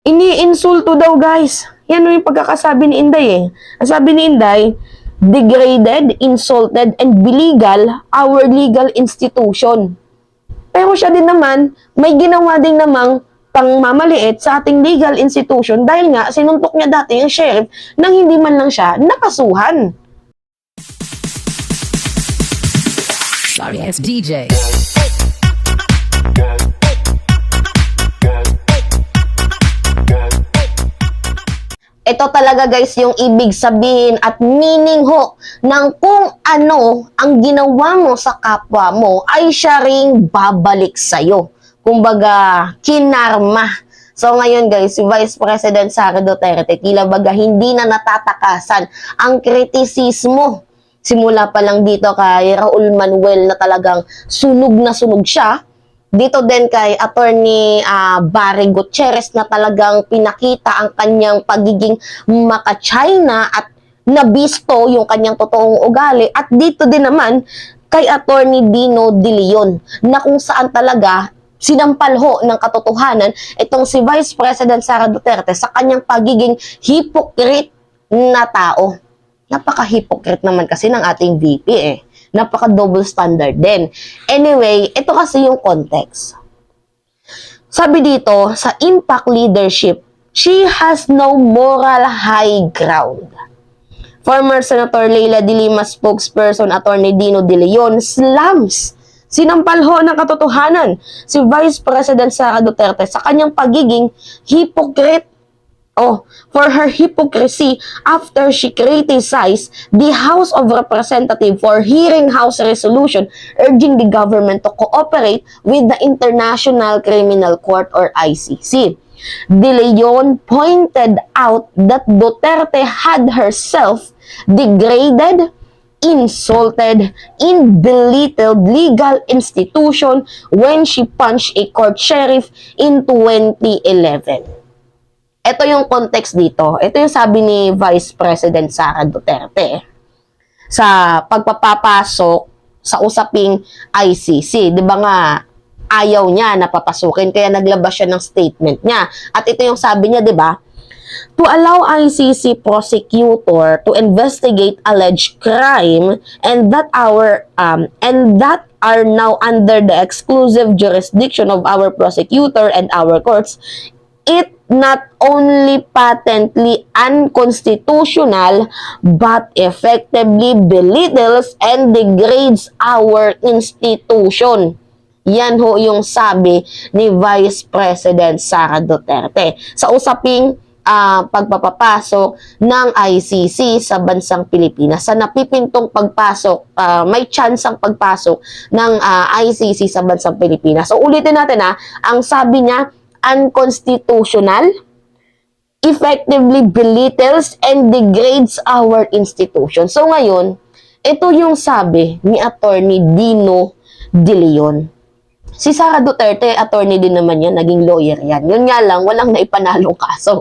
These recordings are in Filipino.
Ini-insulto daw, guys. Yan yung pagkakasabi ni Inday eh. Ang sabi ni Inday, degraded, insulted, and belegal our legal institution. Pero siya din naman, may ginawa din namang pangmamaliit sa ating legal institution dahil nga sinuntok niya dati yung sheriff nang hindi man lang siya nakasuhan. Sorry, it's DJ. Ito talaga guys yung ibig sabihin at meaning ho ng kung ano ang ginawa mo sa kapwa mo ay siya ring babalik sa'yo. Kumbaga, kinarma. So ngayon guys, si Vice President Sara Duterte tila baga hindi na natatakasan ang kritisismo. Simula pa lang dito kay Raul Manuel na talagang sunog na sunog siya. Dito din kay Attorney Barry Gutierrez na talagang pinakita ang kanyang pagiging maka-China at nabisto yung kanyang totoong ugali. At dito din naman kay Attorney Dino De Leon na kung saan talaga sinampal ho ng katotohanan itong si Vice President Sara Duterte sa kanyang pagiging hypocrite na tao. Napaka-hypocrite naman kasi ng ating VP eh. Napaka-double standard din. Anyway, ito kasi yung context. Sabi dito, sa impact leadership, she has no moral high ground. Former Senator Leila de Lima spokesperson Attorney Dino De Leon slams. Sinampal ho ng katotohanan si Vice President Sara Duterte sa kanyang pagiging hypocrite. For her hypocrisy after she criticized the House of Representatives for hearing House resolution urging the government to cooperate with the International Criminal Court or ICC. De Leon pointed out that Duterte had herself degraded, insulted, and belittled legal institution when she punched a court sheriff in 2011. Ito yung context dito. Ito yung sabi ni Vice President Sara Duterte sa pagpapapasok sa usaping ICC. Di ba nga, ayaw niya na papasukin, kaya naglabas siya ng statement niya. At ito yung sabi niya, di ba? To allow ICC prosecutor to investigate alleged crime and that are now under the exclusive jurisdiction of our prosecutor and our courts, it not only patently unconstitutional but effectively belittles and degrades our institution. Yan ho yung sabi ni Vice President Sara Duterte sa usaping pagpapapasok ng ICC sa bansang Pilipinas. Sa napipintong pagpasok, may chance ang pagpasok ng ICC sa bansang Pilipinas. So ulitin natin ang sabi niya, unconstitutional, effectively belittles and degrades our institution. So ngayon, ito yung sabi ni Attorney Dino De Leon. Si Sara Duterte, attorney din naman yan, naging lawyer yan. Yun nga lang, walang naipanalong kaso.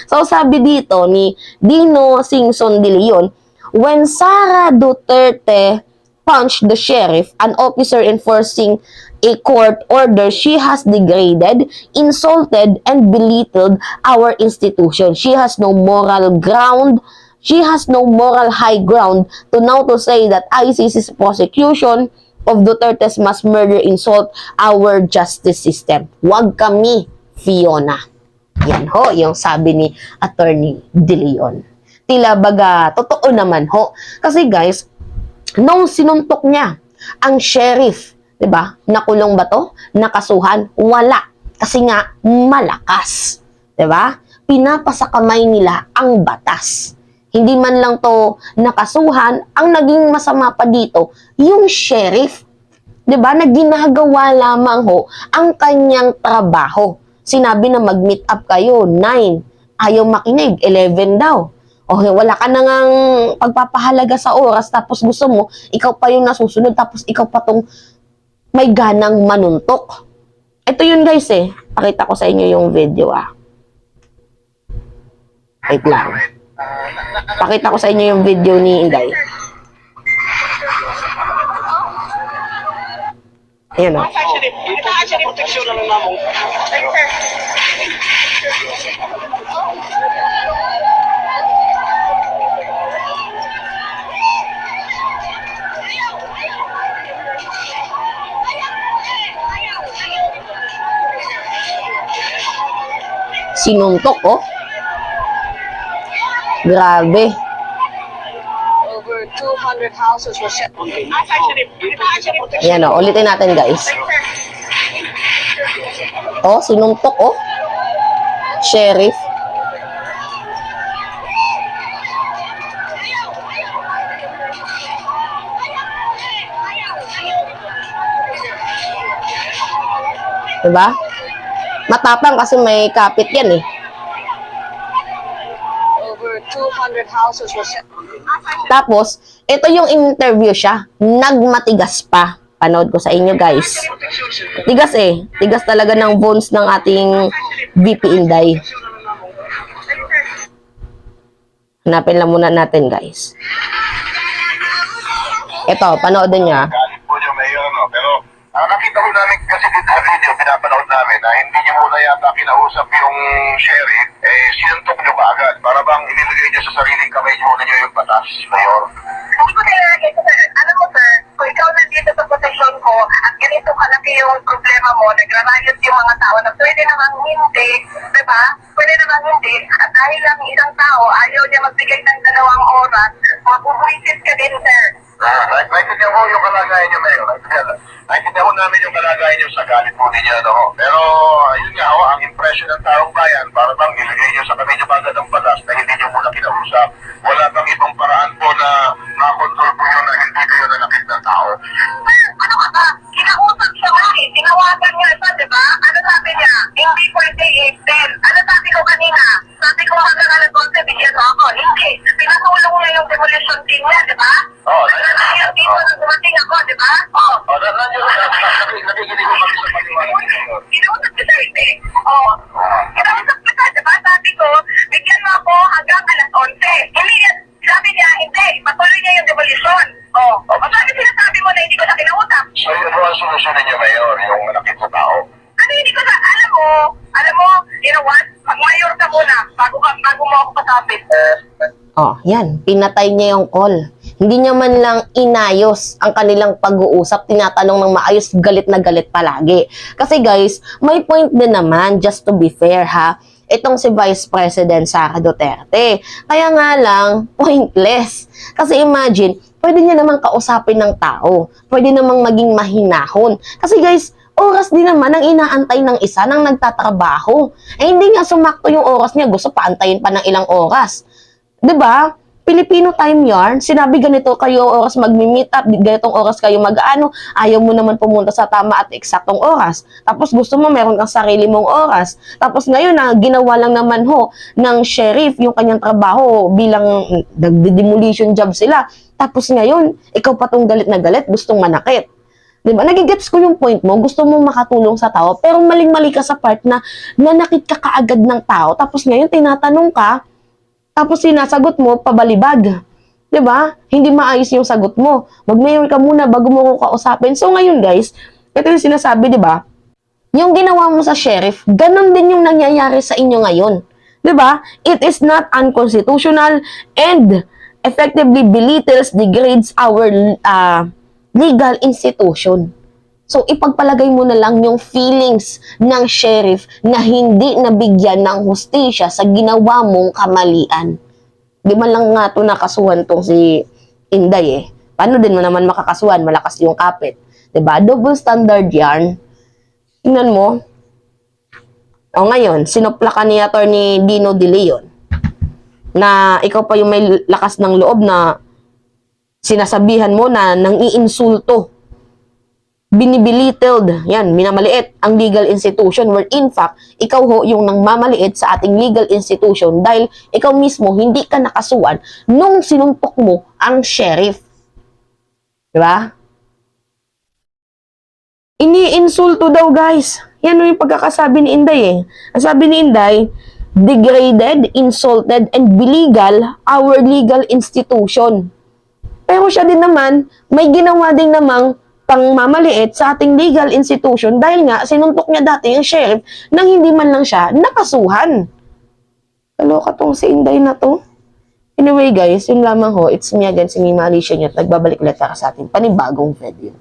So sabi dito ni Dino Singson De Leon, when Sara Duterte punched the sheriff, an officer enforcing a court order, she has degraded, insulted, and belittled our institution. She has no moral ground. She has no moral high ground to now to say that ICC's prosecution of Duterte's mass murder insult our justice system. Huwag kami, Fiona. Yan ho, yung sabi ni Attorney De Leon. Tila baga, totoo naman ho. Kasi guys, nung sinuntok niya ang sheriff, diba? Nakulong ba to? Nakasuhan? Wala. Kasi nga, malakas. Diba? Pinapasakamay nila ang batas. Hindi man lang to nakasuhan, ang naging masama pa dito, yung sheriff. Diba? Na ginagawa lamang ho ang kanyang trabaho. Sinabi na mag-meet up kayo, 9. Ayaw makinig, 11 daw. Okay, wala ka na ngang pagpapahalaga sa oras, tapos gusto mo, ikaw pa yung nasusunod, tapos ikaw pa tong may ganang manuntok. Ito yun guys eh. Pakita ko sa inyo yung video Wait lang. Pakita ko sa inyo yung video ni Inday. Ayan o. Sinuntok, oh. Grabe. Over 200 houses were set on fire. Ayan, oh. Ulitin natin, guys. Oh, sinuntok, oh. Sheriff. Diba? Matapang kasi may kapit yan eh. Over 200 houses were set on fire. Tapos, ito yung interview siya. Nagmatigas pa. Panood ko sa inyo, guys. Tigas eh. Tigas talaga ng bones ng ating VP Inday. Hanapin lang muna natin, guys. Ito, panoorin niya. Galit po niyo, Mayor, no? Pero nakita ko namin kasi dito sa video, pinapanood namin na hindi niyo muna yata kinausap yung sheriff, sinuntok niyo ba agad? Para bang inilagay niyo sa sariling kamay niyo na niyo yung batas, Mayor? Hindi ko nilalagay ko, sir. Alam mo, sir, kung ikaw nandito sa proteksyon ko at ganito kalaki yung problema mo, nagrarayot yung mga tao na pwede namang hindi, di ba? Pwede namang hindi. At dahil lang isang tao, ayaw niya magbigay ng 2 oras, mapubuisit ka din, sir. Naintindihan ko yung kalagayan niyo, Mayor. Naintindihan ko namin yung kalagayan niyo sa galit po ninyo, no? Pero, yun nga, ang impression ng taong bayan, para bang ilagay niyo sa kamay niyo bagad ang batas na hindi niyo muna kinausap. Wala bang ibang paraan po na makontrol po yun na hindi kayo nanakit ng tao? Sir, ano ka ba? Kinausap siya nga eh. Tinawagan niya siya, di ba? Ano sabi niya? Hindi pwede i-extend. Ano sabi ko kanina? Sabi ko hanggang alas 11, bigyan mo ako. Hindi. Pinatulong niya yung demolition team niya, di ba? Oo. Dito nang dumating ako, di ba? Oo. Nakikinig ko kami sa paniwala ninyo. Kinausap kita, hindi. Oo. Kinausap kita, diba? Sabi ko, bigyan mo ako hanggang alas 11. Hindi, sabi niya, hindi. Patuloy niya yung demolition. Oo. Sabi sinasabi mo na hindi ko na kinausap. So yun po ang solusyon ninyo, Mayor, yung manakit sa tao. Ano hindi ko na, alam mo, you know what? Mag-mayor ka muna bago mo ako pasapit. Oh, yan. Pinatay niya yung call. Hindi niya man lang inayos ang kanilang pag-uusap. Tinatanong ng maayos, galit na galit palagi. Kasi guys, may point din naman, just to be fair ha, itong si Vice President Sara Duterte. Kaya nga lang, pointless. Kasi imagine, pwede niya namang kausapin ng tao. Pwede namang maging mahinahon. Kasi guys, oras din naman ang inaantay ng isa nang nagtatrabaho. Eh hindi nga sumakto yung oras niya, gusto paantayin pa ng ilang oras. 'Di ba? Filipino time yarn, sinabi ganito kayo oras magmi-meet up, ganitong oras kayo mag-ano, ayaw mo naman pumunta sa tama at eksaktong oras. Tapos gusto mo meron kang sarili mong oras. Tapos ngayon na ginawa lang naman ho ng sheriff yung kanyang trabaho bilang nagde-demolition job sila. Tapos ngayon, ikaw pa tong galit na galit, gustong manakit. Diba? Nagigets ko yung point mo, gusto mo makatulong sa tao, pero maling-mali ka sa part na nanakit ka kaagad ng tao, tapos ngayon tinatanong ka, tapos sinasagot mo, pabalibag. 'Di ba? Hindi maayos yung sagot mo. Mag-mayor ka muna bago mo ko kausapin. So ngayon guys, ito yung sinasabi, 'di ba? Yung ginawa mo sa sheriff, ganun din yung nangyayari sa inyo ngayon. 'Di ba? It is not unconstitutional and effectively belittles, degrades our legal institution. So, ipagpalagay mo na lang yung feelings ng sheriff na hindi nabigyan ng hustisya sa ginawa mong kamalian. Di man lang nga ito nakasuhan tong si Inday eh. Paano din mo naman makakasuhan? Malakas yung kapit. Diba? Double standard yarn. Tingnan mo. O ngayon, sinupla ka ni Atty. Dino De Leon na ikaw pa yung may lakas ng loob na sinasabihan mo na nang iinsulto, binibilittled, yan, minamaliit ang legal institution where in fact, ikaw ho yung nang mamaliit sa ating legal institution dahil ikaw mismo hindi ka nakasuhan nung sinuntok mo ang sheriff. Diba? Iniinsulto daw guys. Yan yung pagkakasabi ni Inday eh. Ang sabi ni Inday, degraded, insulted, and belegal our legal institution. Pero siya din naman, may ginawa din namang pangmamaliit sa ating legal institution dahil nga sinuntok niya dati yung sheriff nang hindi man lang siya nakasuhan. Kaloka tong si Inday na to. Anyway guys, yun lamang ho. It's me again, si Mima Alicia Nyot. Nagbabalik ulit para sa ating panibagong video.